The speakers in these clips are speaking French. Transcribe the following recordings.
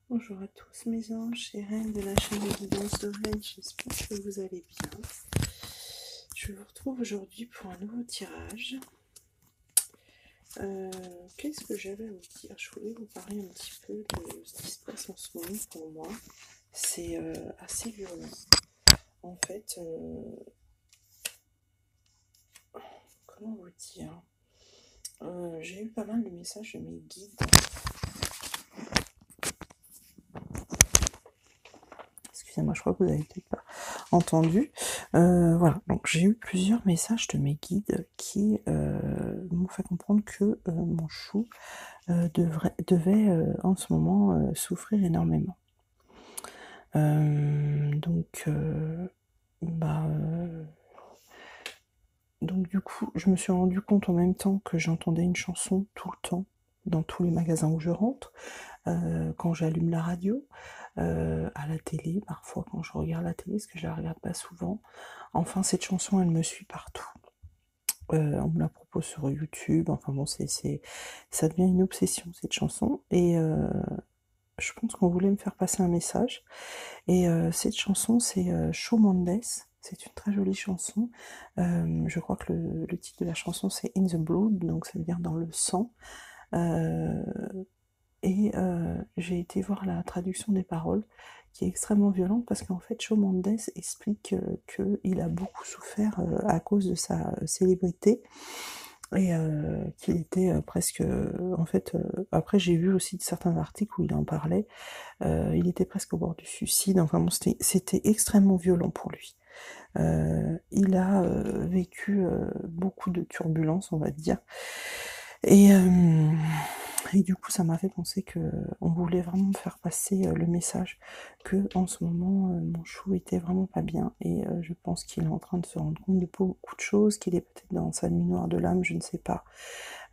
Bonjour à tous mes anges et reines de la chaîne de guidance d'Aurélie, j'espère que vous allez bien. Je vous retrouve aujourd'hui pour un nouveau tirage. Qu'est-ce que j'avais à vous dire? Je voulais vous parler un petit peu de ce qui se passe en ce moment pour moi. C'est assez violent. En fait, comment vous dire? J'ai eu pas mal de messages de mes guides. Excusez-moi, je crois que vous avez peut-être pas entendu. Voilà, donc j'ai eu plusieurs messages de mes guides qui m'ont fait comprendre que mon chou devait en ce moment souffrir énormément. Donc, donc du coup, je me suis rendu compte en même temps que j'entendais une chanson tout le temps dans tous les magasins où je rentre, quand j'allume la radio, à la télé, parfois quand je regarde la télé, parce que je la regarde pas souvent. Enfin, cette chanson, elle me suit partout. On me la propose sur YouTube, enfin bon, ça devient une obsession cette chanson, et je pense qu'on voulait me faire passer un message. Et cette chanson, c'est Shawn Mendes. C'est une très jolie chanson. Je crois que le titre de la chanson, c'est In the Blood, donc ça veut dire dans le sang. Euh, et j'ai été voir la traduction des paroles, qui est extrêmement violente, parce qu'en fait, Shawn Mendes explique qu'il a beaucoup souffert à cause de sa célébrité, et qu'il était presque... en fait, après j'ai vu aussi certains articles où il en parlait, il était presque au bord du suicide, enfin bon, c'était extrêmement violent pour lui. Il a vécu beaucoup de turbulences, on va dire, et, euh, et du coup ça m'a fait penser que on voulait vraiment me faire passer le message que en ce moment mon chou était vraiment pas bien, et je pense qu'il est en train de se rendre compte de beaucoup de choses, qu'il est peut-être dans sa nuit noire de l'âme, je ne sais pas.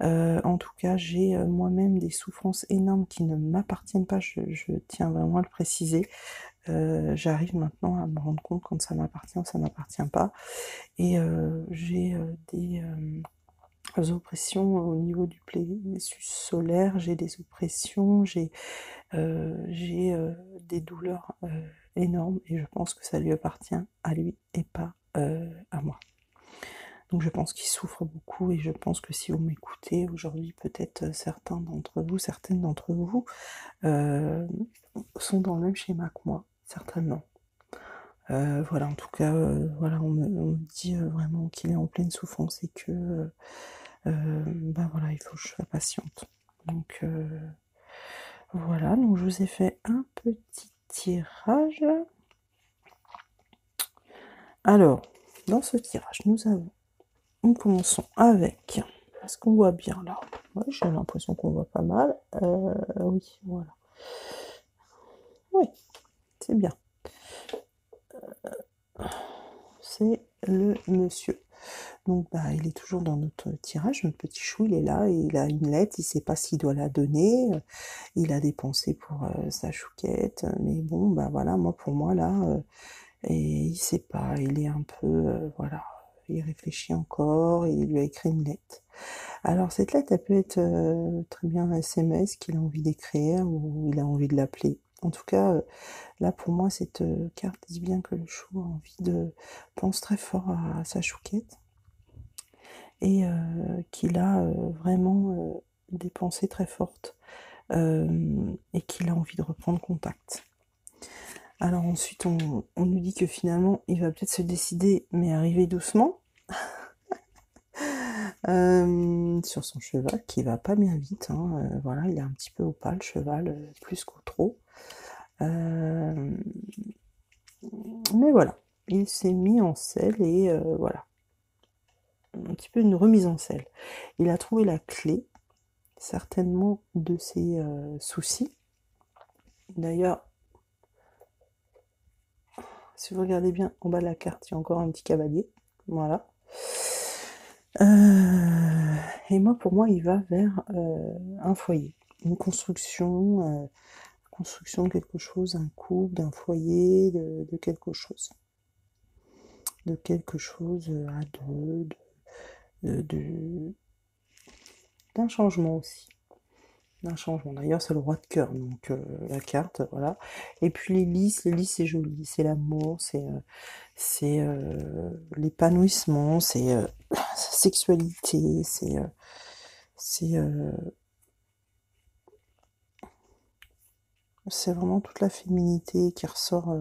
En tout cas, j'ai moi-même des souffrances énormes qui ne m'appartiennent pas, je tiens vraiment à le préciser. J'arrive maintenant à me rendre compte quand ça m'appartient ou ça m'appartient pas. Et j'ai des oppressions au niveau du plexus solaire, j'ai des oppressions, j'ai des douleurs énormes, et je pense que ça lui appartient à lui et pas à moi. Donc je pense qu'il souffre beaucoup, et je pense que si vous m'écoutez aujourd'hui, peut-être certains d'entre vous, certaines d'entre vous, euh, sont dans le même schéma que moi, certainement. Voilà, en tout cas, voilà, on me dit vraiment qu'il est en pleine souffrance, et que, ben voilà, il faut que je sois patiente. Donc voilà, donc je vous ai fait un petit tirage. Alors, dans ce tirage, nous commençons avec, est-ce qu'on voit bien là? Ouais, j'ai l'impression qu'on voit pas mal. Oui, voilà. Oui, c'est bien. C'est le monsieur. Donc bah, il est toujours dans notre tirage, notre petit chou, il est là, et il a une lettre, il sait pas s'il doit la donner, il a des pensées pour sa chouquette, mais bon, bah voilà, moi pour moi là, et il sait pas, il est un peu, voilà, il réfléchit encore, et il lui a écrit une lettre. Alors cette lettre, elle peut être très bien un SMS qu'il a envie d'écrire, ou il a envie de l'appeler. En tout cas, là pour moi, cette carte dit bien que le chou a envie pense très fort à sa chouquette, et qu'il a vraiment des pensées très fortes, et qu'il a envie de reprendre contact. Alors ensuite, on nous dit que finalement, il va peut-être se décider, mais arriver doucement, sur son cheval, qui va pas bien vite, hein, voilà, il est un petit peu au pas, le cheval, plus qu'au trot. Mais voilà, il s'est mis en selle, et voilà, un petit peu une remise en selle. Il a trouvé la clé, certainement, de ses soucis. D'ailleurs, si vous regardez bien en bas de la carte, il y a encore un petit cavalier. Voilà. Et moi, pour moi, il va vers un foyer, une construction de quelque chose, un couple, d'un foyer, de quelque chose. De quelque chose à deux, d'un changement aussi. d'un changement. D'ailleurs, c'est le roi de cœur, donc la carte, voilà. Et puis les lys c'est joli, c'est l'amour, c'est l'épanouissement, c'est sa sexualité, c'est vraiment toute la féminité qui ressort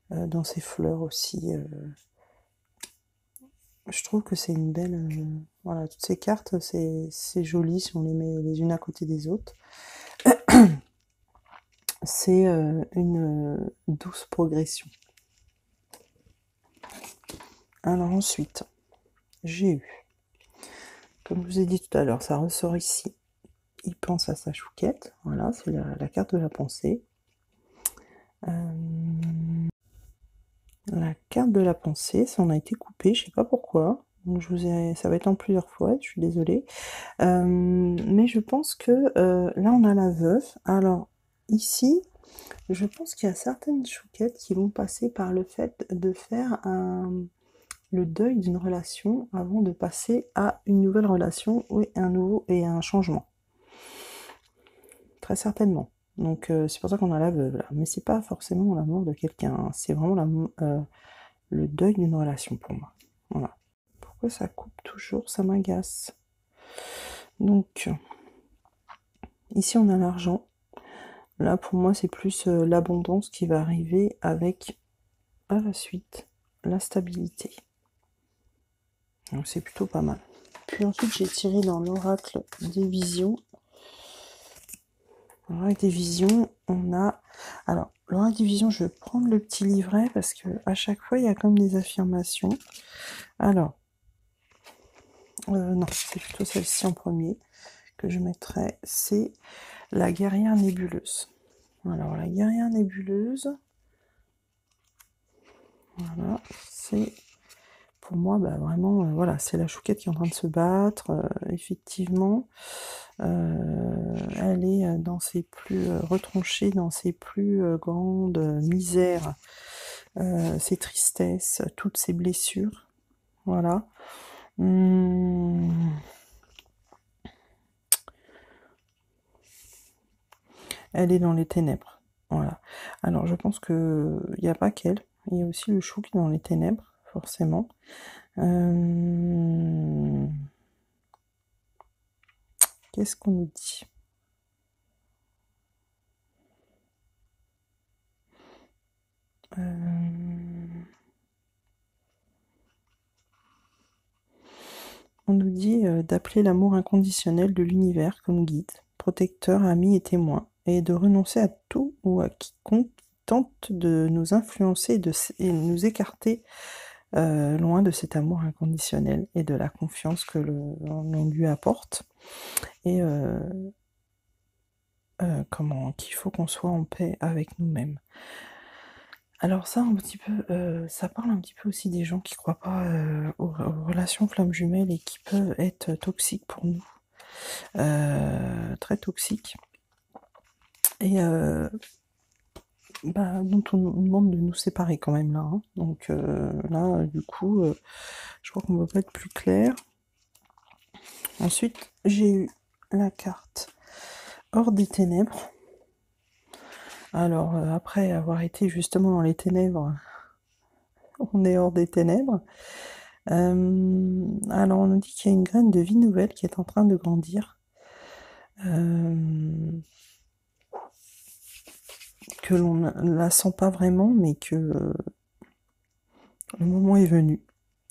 dans ces fleurs aussi. Je trouve que c'est une belle... voilà, toutes ces cartes, c'est joli si on les met les unes à côté des autres. C'est une douce progression. Alors ensuite, j'ai eu, comme je vous ai dit tout à l'heure, ça ressort ici. Il pense à sa chouquette. Voilà, c'est la carte de la pensée. La carte de la pensée, ça en a été coupé, je sais pas pourquoi. Donc ça va être en plusieurs fois, je suis désolée. Mais je pense que là on a la veuve. Alors ici, je pense qu'il y a certaines chouquettes qui vont passer par le fait de faire le deuil d'une relation avant de passer à une nouvelle relation et un changement. Très certainement. Donc c'est pour ça qu'on a la veuve là. Mais c'est pas forcément la mort de quelqu'un, hein. C'est vraiment le deuil d'une relation pour moi. Voilà. Pourquoi ça coupe toujours? Ça m'agace. Donc ici on a l'argent. Là pour moi c'est plus l'abondance qui va arriver avec à la suite la stabilité. Donc c'est plutôt pas mal. Puis ensuite j'ai tiré dans l'oracle des visions. L'oracle des visions, on a... Alors, l'oracle des visions, je vais prendre le petit livret parce que à chaque fois, il y a comme des affirmations. Alors, non, c'est plutôt celle-ci en premier que je mettrai. C'est la guerrière nébuleuse. Alors, la guerrière nébuleuse, voilà, c'est... Pour moi, bah, vraiment, voilà, c'est la chouquette qui est en train de se battre, effectivement. Elle est dans ses plus retranchée, dans ses plus grandes misères, ses tristesses, toutes ses blessures. Voilà. Elle est dans les ténèbres. Voilà. Alors, je pense que il n'y a pas qu'elle. Il y a aussi le chou qui est dans les ténèbres, forcément. Qu'est-ce qu'on nous dit? On nous dit d'appeler l'amour inconditionnel de l'univers comme guide, protecteur, ami et témoin, et de renoncer à tout ou à quiconque tente de nous influencer et nous écarter loin de cet amour inconditionnel et de la confiance que l'on lui apporte. Et qu'il faut qu'on soit en paix avec nous-mêmes. Alors ça, un petit peu, ça parle un petit peu aussi des gens qui croient pas aux relations flammes jumelles et qui peuvent être toxiques pour nous, très toxiques, et dont on nous demande de nous séparer quand même là. Hein. Donc là, du coup, je crois qu'on ne va pas être plus clair. Ensuite, j'ai eu la carte hors des ténèbres. Alors, après avoir été justement dans les ténèbres, on est hors des ténèbres. Alors, on nous dit qu'il y a une graine de vie nouvelle qui est en train de grandir. Que l'on ne la sent pas vraiment, mais que le moment est venu,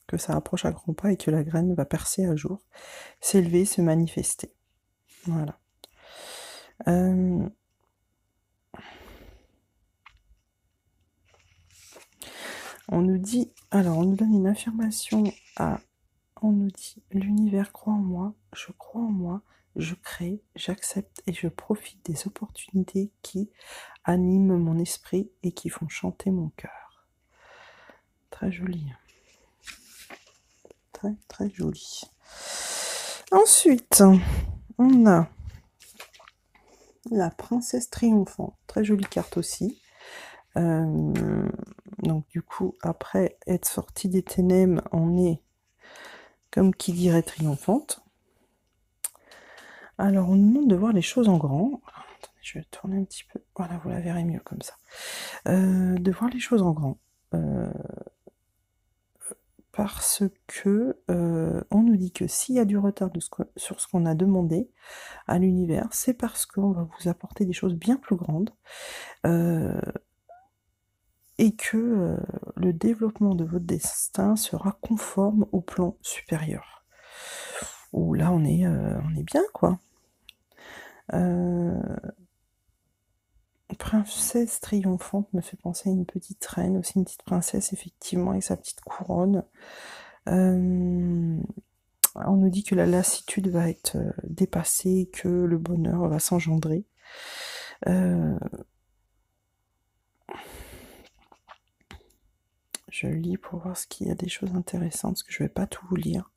que ça approche à grands pas et que la graine va percer à jour, s'élever, se manifester. Voilà. On nous dit, alors on nous donne une affirmation on nous dit, l'univers croit en moi, je crois en moi, je crée, j'accepte et je profite des opportunités qui animent mon esprit et qui font chanter mon cœur. Très joli. Très très joli. Ensuite, on a la princesse triomphante. Très jolie carte aussi. Donc du coup, après être sortie des ténèbres, on est, comme qui dirait, triomphante. Alors, on nous demande de voir les choses en grand. Attendez, je vais tourner un petit peu. Voilà, vous la verrez mieux comme ça. De voir les choses en grand. Parce que on nous dit que s'il y a du retard sur ce qu'on a demandé à l'univers, c'est parce qu'on va vous apporter des choses bien plus grandes et que le développement de votre destin sera conforme au plan supérieur. Où là, on est bien, quoi. Princesse triomphante me fait penser à une petite reine, aussi une petite princesse, effectivement, avec sa petite couronne. On nous dit que la lassitude va être dépassée, que le bonheur va s'engendrer. Je lis pour voir ce qu'il y a des choses intéressantes, parce que je ne vais pas tout vous lire.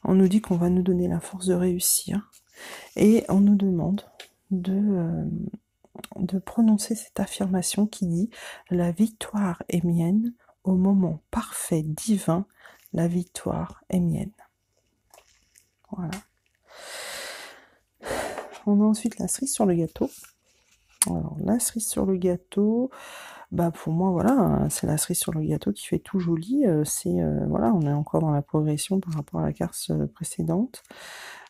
On nous dit qu'on va nous donner la force de réussir, et on nous demande de prononcer cette affirmation qui dit « La victoire est mienne, au moment parfait divin, la victoire est mienne ». Voilà. On a ensuite la cerise sur le gâteau. Alors, la cerise sur le gâteau, bah pour moi, voilà, c'est la cerise sur le gâteau qui fait tout joli. Voilà, on est encore dans la progression par rapport à la carte précédente.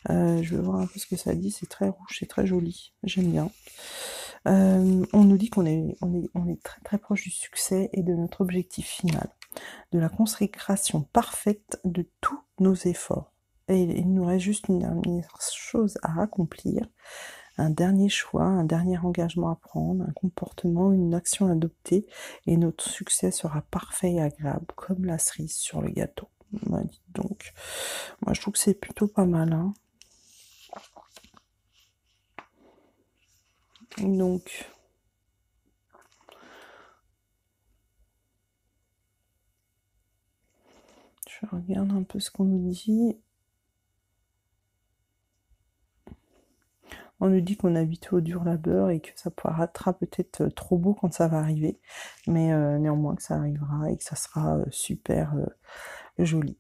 Je vais voir un peu ce que ça dit. C'est très rouge, c'est très joli. J'aime bien. On nous dit qu'on est très très proche du succès et de notre objectif final, de la consécration parfaite de tous nos efforts. Et il nous reste juste une dernière chose à accomplir, un dernier choix, un dernier engagement à prendre, un comportement, une action à adopter, et notre succès sera parfait et agréable, comme la cerise sur le gâteau. Bah, dites donc, moi je trouve que c'est plutôt pas mal, hein. Donc, je regarde un peu ce qu'on nous dit. On nous dit qu'on est habitué au dur labeur et que ça paraîtra peut-être trop beau quand ça va arriver, mais néanmoins que ça arrivera et que ça sera super joli.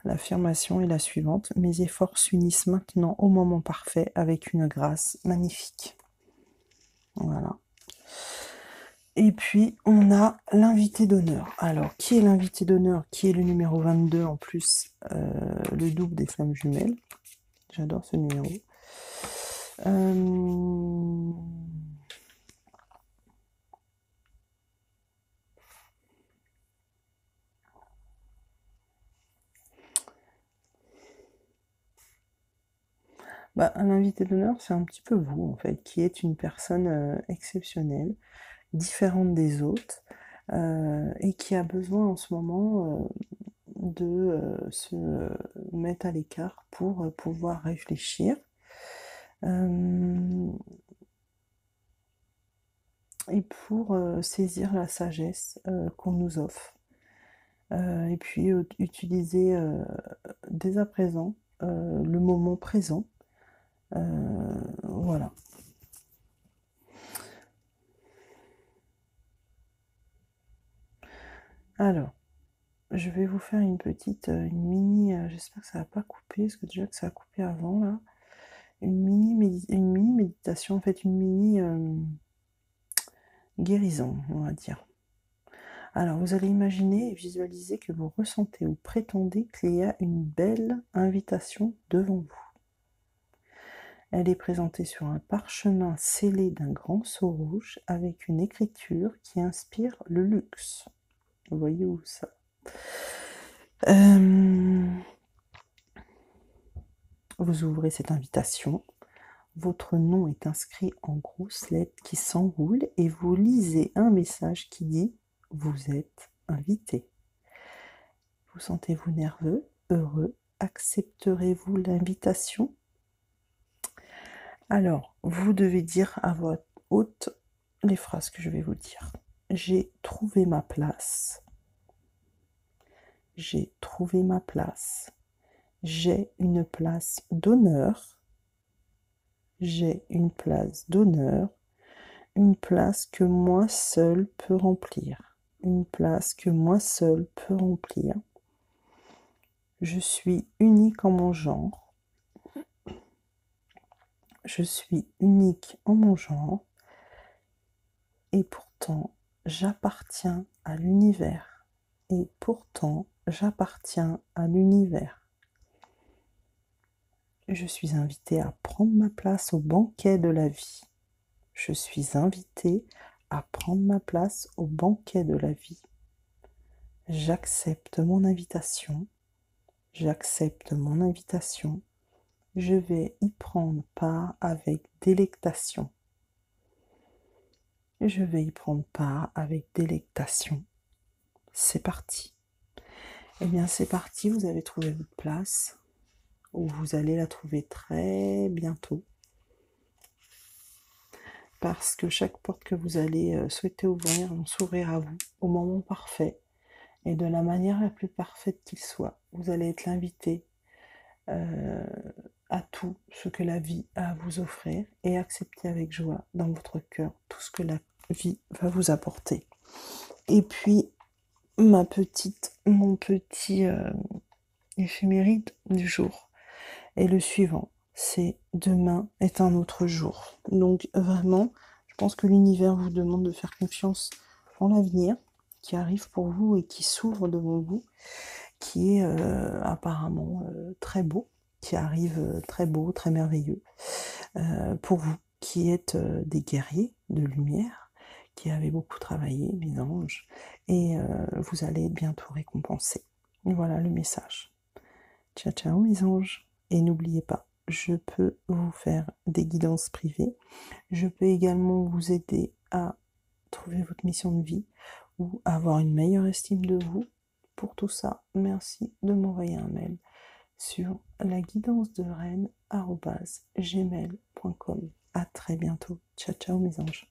L'affirmation est la suivante: mes efforts s'unissent maintenant au moment parfait avec une grâce magnifique. Voilà. Et puis, on a l'invité d'honneur. Alors, qui est l'invité d'honneur? Qui est le numéro 22 en plus, le double des flammes jumelles. J'adore ce numéro. Bah, un invité d'honneur, c'est un petit peu vous, en fait, qui êtes une personne exceptionnelle, différente des autres, et qui a besoin en ce moment de se mettre à l'écart pour pouvoir réfléchir. Et pour saisir la sagesse qu'on nous offre. Et puis utiliser dès à présent le moment présent. Voilà. Alors, je vais vous faire une petite, une mini, j'espère que ça va pas couper, parce que déjà que ça a coupé avant là. Une mini méditation, en fait, une mini guérison, on va dire. Alors, vous allez imaginer et visualiser que vous ressentez ou prétendez qu'il y a une belle invitation devant vous. Elle est présentée sur un parchemin scellé d'un grand sceau rouge avec une écriture qui inspire le luxe. Vous voyez où ça? Vous ouvrez cette invitation. Votre nom est inscrit en grosses lettres qui s'enroulent et vous lisez un message qui dit « Vous êtes invité ». Vous sentez-vous nerveux, heureux? Accepterez-vous l'invitation? Alors, vous devez dire à voix haute les phrases que je vais vous dire. J'ai trouvé ma place. J'ai trouvé ma place. J'ai une place d'honneur. J'ai une place d'honneur. Une place que moi seul peux remplir. Une place que moi seul peux remplir. Je suis unique en mon genre. Je suis unique en mon genre. Et pourtant, j'appartiens à l'univers. Et pourtant, j'appartiens à l'univers. Je suis invitée à prendre ma place au banquet de la vie. Je suis invitée à prendre ma place au banquet de la vie. J'accepte mon invitation. J'accepte mon invitation. Je vais y prendre part avec délectation. Je vais y prendre part avec délectation. C'est parti. Eh bien, c'est parti, vous avez trouvé votre place, ou vous allez la trouver très bientôt. Parce que chaque porte que vous allez souhaiter ouvrir vont s'ouvrir à vous au moment parfait et de la manière la plus parfaite qu'il soit. Vous allez être l'invité à tout ce que la vie a à vous offrir et accepter avec joie dans votre cœur tout ce que la vie va vous apporter. Et puis, mon petit éphéméride du jour est le suivant. C'est demain est un autre jour. Donc vraiment, je pense que l'univers vous demande de faire confiance en l'avenir qui arrive pour vous et qui s'ouvre devant vous, qui est apparemment très beau, qui arrive très beau, très merveilleux pour vous, qui êtes des guerriers de lumière, qui avez beaucoup travaillé, mes anges, et vous allez être bientôt récompensés. Voilà le message. Ciao, ciao, mes anges. Et n'oubliez pas, je peux vous faire des guidances privées. Je peux également vous aider à trouver votre mission de vie ou avoir une meilleure estime de vous. Pour tout ça, merci de m'envoyer un mail sur laguidancedereine@gmail.com. À très bientôt. Ciao, ciao, mes anges.